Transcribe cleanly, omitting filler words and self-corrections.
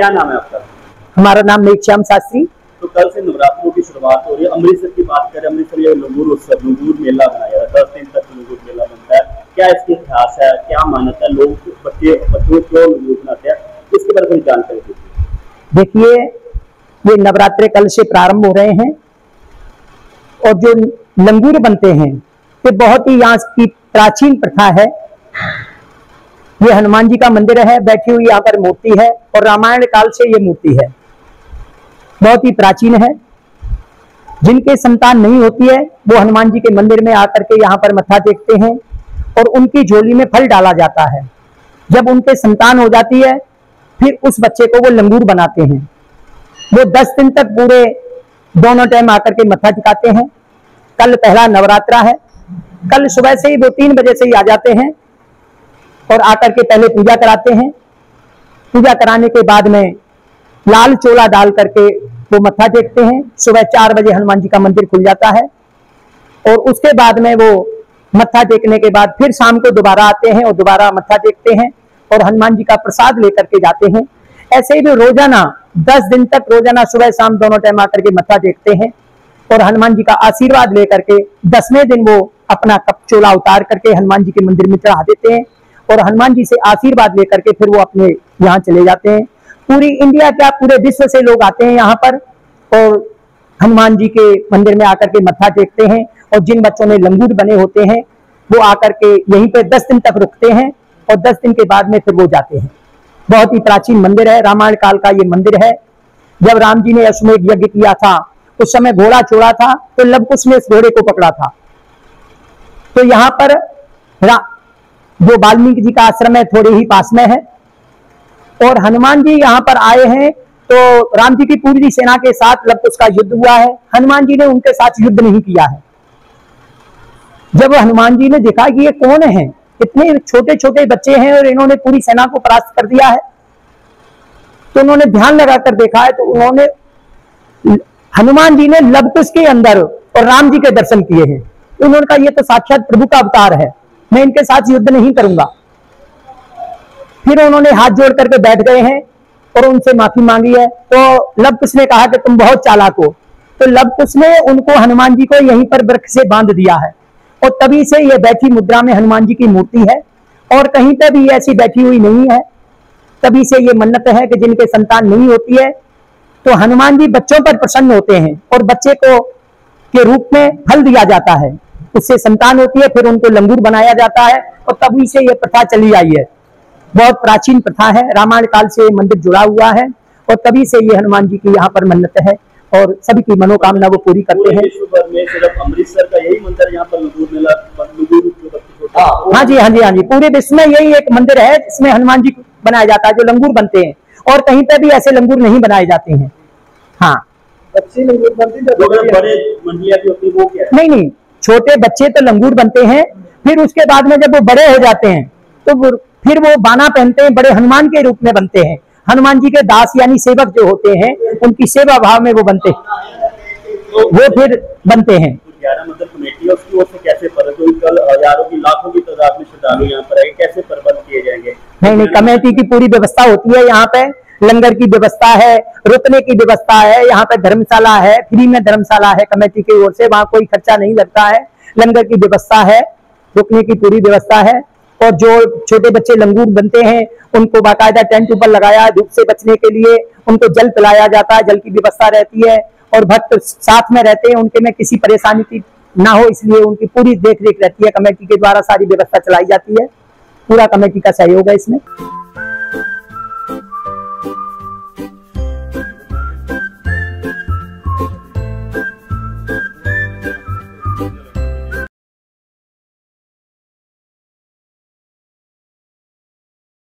क्या नाम है आपका? हमारा नाम मेघश्याम शास्त्री। तो कल से नवरात्रों की शुरुआत हो रही है। अमृतसर की बात करें, अमृतसर ये लंगूर उत्सव, लंगूर मेला मनाया जाता है, 10 दिन तक लंगूर मेला बनता है। क्या इसकी इतिहास है, क्या मान्यता है, लोग बच्चों क्यों लंगूर बनाते हैं, इसके बारे में जानकारी दीजिए। देखिए, ये नवरात्रे कल से प्रारंभ हो रहे हैं और जो लंगूर बनते हैं ये बहुत ही यहाँ की प्राचीन प्रथा है। ये हनुमान जी का मंदिर है, बैठी हुई यहाँ पर मूर्ति है और रामायण काल से ये मूर्ति है, बहुत ही प्राचीन है। जिनके संतान नहीं होती है वो हनुमान जी के मंदिर में आकर के यहाँ पर मत्था टेकते हैं और उनकी झोली में फल डाला जाता है। जब उनके संतान हो जाती है फिर उस बच्चे को वो लंगूर बनाते हैं। वो 10 दिन तक पूरे दोनों टाइम आकर के मत्था टिकाते हैं। कल पहला नवरात्रा है, कल सुबह से ही वो 3 बजे से ही आ जाते हैं और आकर के पहले पूजा कराते हैं। पूजा कराने के बाद में लाल चोला डाल करके वो मत्था टेकते हैं। सुबह 4 बजे हनुमान जी का मंदिर खुल जाता है और उसके बाद में वो मत्था टेकने के बाद फिर शाम को दोबारा आते हैं और दोबारा मत्था टेकते हैं और हनुमान जी का प्रसाद लेकर के जाते हैं। ऐसे ही भी रोजाना 10 दिन तक रोजाना सुबह शाम दोनों टाइम आकर के मत्था टेकते हैं और हनुमान जी का आशीर्वाद लेकर के 10वें दिन वो अपना कप चोला उतार करके हनुमान जी के मंदिर में चढ़ा देते हैं और हनुमान जी से आशीर्वाद लेकर के फिर वो अपने यहाँ चले जाते हैं। पूरी इंडिया क्या पूरे विश्व से लोग आते हैं यहाँ पर और हनुमान जी के मंदिर में आकर के मत्था टेकते हैं और जिन बच्चों ने लंगूर बने होते हैं वो आकर के यहीं पे 10 दिन तक रुकते हैं और 10 दिन के बाद में फिर वो जाते हैं। बहुत ही प्राचीन मंदिर है, रामायण काल का ये मंदिर है। जब राम जी ने अश्वमेध यज्ञ किया था उस समय घोड़ा छोड़ा था तो लव कुश ने इस घोड़े को पकड़ा था। तो यहाँ पर जो वाल्मीकि जी का आश्रम है थोड़े ही पास में है और हनुमान जी यहाँ पर आए हैं तो राम जी की पूरी सेना के साथ लव कुश का युद्ध हुआ है। हनुमान जी ने उनके साथ युद्ध नहीं किया है। जब हनुमान जी ने देखा कि ये कौन है, इतने छोटे छोटे बच्चे हैं और इन्होंने पूरी सेना को परास्त कर दिया है, तो उन्होंने ध्यान लगाकर देखा है तो उन्होंने हनुमान जी ने लव कुश के अंदर और राम जी के दर्शन किए हैं। उन्होंने कहा ये तो साक्षात प्रभु का अवतार है, मैं इनके साथ युद्ध नहीं करूंगा। फिर उन्होंने हाथ जोड़ करके बैठ गए हैं और उनसे माफी मांगी है। तो लव कुश ने कहा कि तुम बहुत चालाक हो। तो लव कुश ने उनको हनुमान जी को यहीं पर वृक्ष से बांध दिया है और तभी से ये बैठी मुद्रा में हनुमान जी की मूर्ति है और कहीं पे भी ऐसी बैठी हुई नहीं है। तभी से ये मन्नत है कि जिनके संतान नहीं होती है तो हनुमान जी बच्चों पर प्रसन्न होते हैं और बच्चे को के रूप में फल दिया जाता है, उससे संतान होती है, फिर उनको लंगूर बनाया जाता है और तभी से ये प्रथा चली आई है। बहुत प्राचीन प्रथा है, रामायण काल से मंदिर जुड़ा हुआ है और तभी से ये हनुमान जी की यहाँ पर मन्नत है और सभी की मनोकामना वो पूरी करते हैं। विश्व भर में सिर्फ अमृतसर का यही मंदिर यहाँ पर लंगूर मेला हाँ जी, हाँ जी, हाँ जी, पूरे विश्व में यही एक मंदिर है जिसमें हनुमान जी बनाया जाता है जो लंगूर बनते हैं और कहीं पे भी ऐसे लंगूर नहीं बनाए जाते हैं। हाँ, अच्छी लंगूर बनती है, बड़े मंडलियां भी होती है वो क्या है? नहीं, छोटे बच्चे तो लंगूर बनते हैं, फिर उसके बाद में जब वो बड़े हो जाते हैं तो फिर वो बाना पहनते हैं, बड़े हनुमान के रूप में बनते हैं। हनुमान जी के दास यानी सेवक जो होते हैं उनकी सेवा भाव में वो बनते वो फिर बनते हैं। 11 मतलब कमेटी है उसकी ओर से कैसे कल हजारों की लाखों की तादाद में श्रद्धालु यहाँ पर आए, कैसे प्रबंध किए जाएंगे? नहीं, कमेटी की पूरी व्यवस्था होती है। यहाँ पे लंगर की व्यवस्था है, रुकने की व्यवस्था है, यहाँ पे धर्मशाला है, फ्री में धर्मशाला है कमेटी की ओर से, वहाँ कोई खर्चा नहीं लगता है। लंगर की व्यवस्था है, रुकने की पूरी व्यवस्था है और जो छोटे बच्चे लंगूर बनते हैं उनको बाकायदा टेंट ऊपर लगाया है, धूप से बचने के लिए उनको जल पिलाया जाता है, जल की व्यवस्था रहती है और भक्त साथ में रहते हैं, उनके में किसी परेशानी की ना हो इसलिए उनकी पूरी देख रेख रहती है। कमेटी के द्वारा सारी व्यवस्था चलाई जाती है, पूरा कमेटी का सहयोग है इसमें।